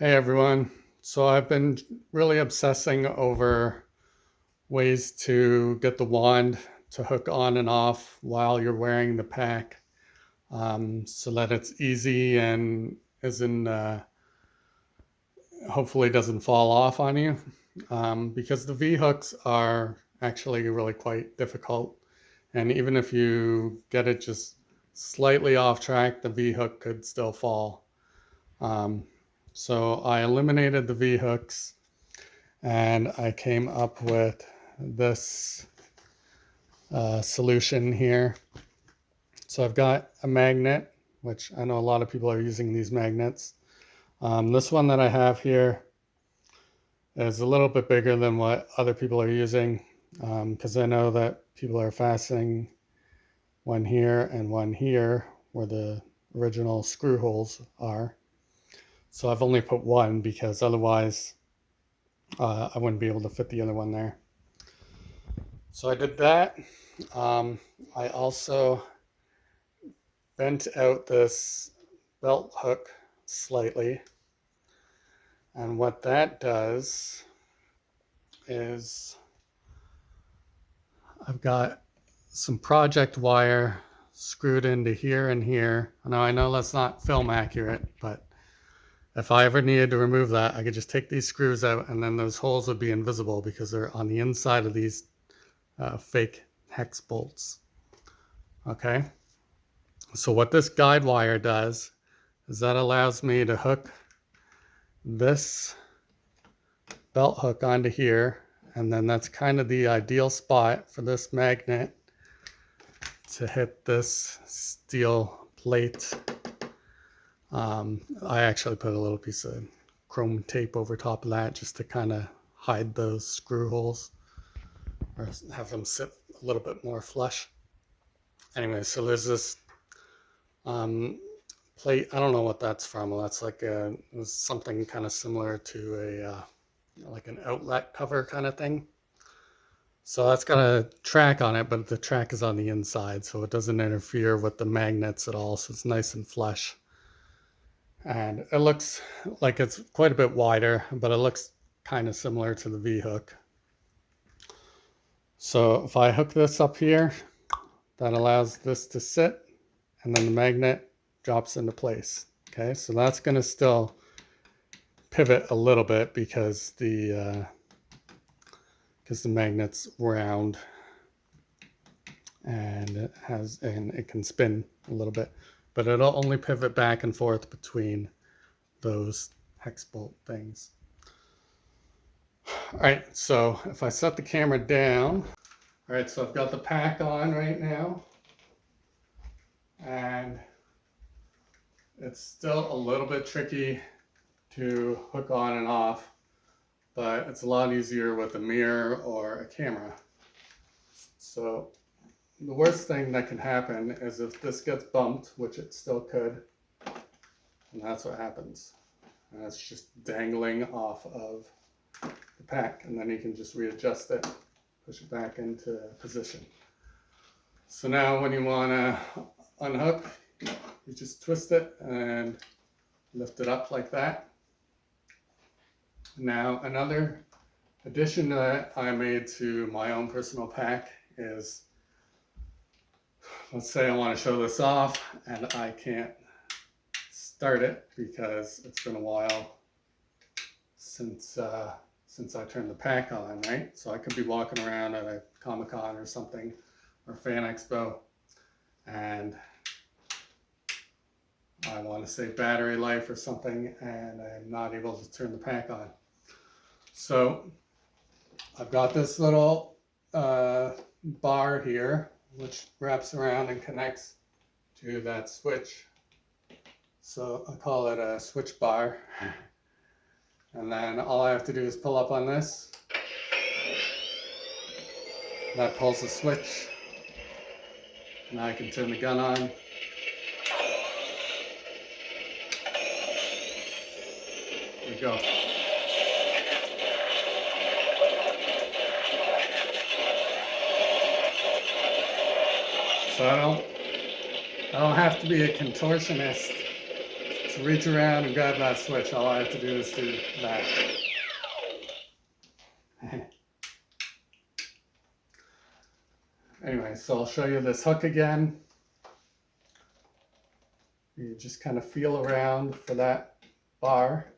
Hey everyone. So I've been really obsessing over ways to get the wand to hook on and off while you're wearing the pack, so that it's easy and isn't hopefully doesn't fall off on you. Because the V hooks are actually really quite difficult, and even if you get it just slightly off track, the V hook could still fall. Um, so I eliminated the V hooks and I came up with this solution here. So I've got a magnet, which I know a lot of people are using these magnets. This one that I have here is a little bit bigger than what other people are using, because I know that people are fastening one here and one here where the original screw holes are. So I've only put one because otherwise I wouldn't be able to fit the other one there. So I did that. I also bent out this belt hook slightly. And what that does is I've got some project wire screwed into here and here. Now I know that's not film accurate, but if I ever needed to remove that, I could just take these screws out and then those holes would be invisible because they're on the inside of these fake hex bolts. Okay, so what this guide wire does is that allows me to hook this belt hook onto here, and then that's kind of the ideal spot for this magnet to hit this steel plate. I actually put a little piece of chrome tape over top of that just to kind of hide those screw holes or have them sit a little bit more flush. Anyway, so there's this plate. I don't know what that's from. That's like something kind of similar to a like an outlet cover kind of thing. So that's got a track on it, but the track is on the inside, so it doesn't interfere with the magnets at all. So it's nice and flush. And it looks like it's quite a bit wider, but it looks kind of similar to the V hook. So if I hook this up here, that allows this to sit, and then the magnet drops into place. Okay, so that's going to still pivot a little bit because the magnet's round and it can spin a little bit, but it'll only pivot back and forth between those hex bolt things. All right, so if I set the camera down, all right, so I've got the pack on right now, and it's still a little bit tricky to hook on and off, but it's a lot easier with a mirror or a camera. So the worst thing that can happen is if this gets bumped, which it still could, and that's what happens. And it's just dangling off of the pack, and then you can just readjust it, push it back into position. So now when you want to unhook, you just twist it and lift it up like that. Now another addition that I made to my own personal pack is, let's say I want to show this off and I can't start it because it's been a while since I turned the pack on, right? So I could be walking around at a Comic-Con or something, or Fan Expo, and I want to save battery life or something, and I'm not able to turn the pack on. So I've got this little bar here, which wraps around and connects to that switch. So I call it a switch bar. And then all I have to do is pull up on this. That pulls the switch. Now I can turn the gun on. There we go. So I don't have to be a contortionist to reach around and grab that switch. All I have to do is do that. Anyway, so I'll show you this hook again. You just kind of feel around for that bar.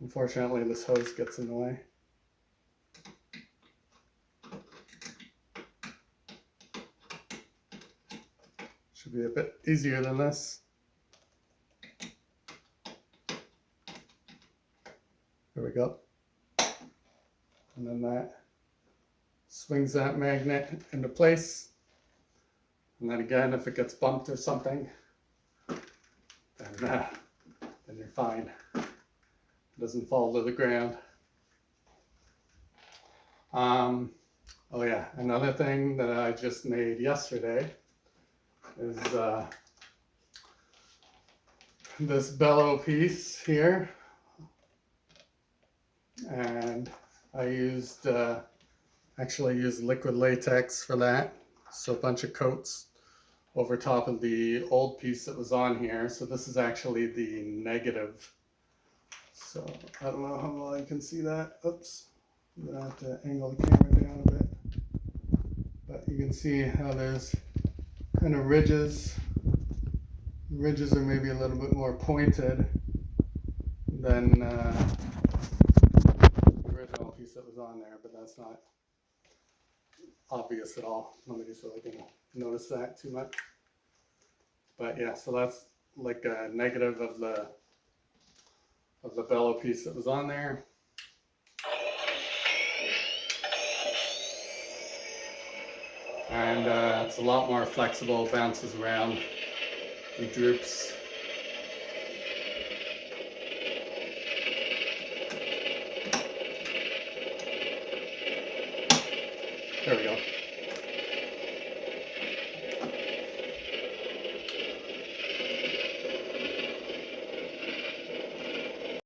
Unfortunately, this hose gets in the way. Should be a bit easier than this. There we go. And then that swings that magnet into place. And then again, if it gets bumped or something, then you're fine. It doesn't fall to the ground. Oh yeah, another thing that I just made yesterday is this bellow piece here. And I used, actually used liquid latex for that. So a bunch of coats over top of the old piece that was on here. So this is actually the negative. So I don't know how well you can see that. Oops, I'm gonna have to angle the camera down a bit. But you can see how there's kind of ridges. The ridges are maybe a little bit more pointed than original piece that was on there, but that's not obvious at all. Nobody's really gonna notice that too much. But yeah, so that's like a negative of the bellow piece that was on there. And it's a lot more flexible, bounces around, and droops. There we go.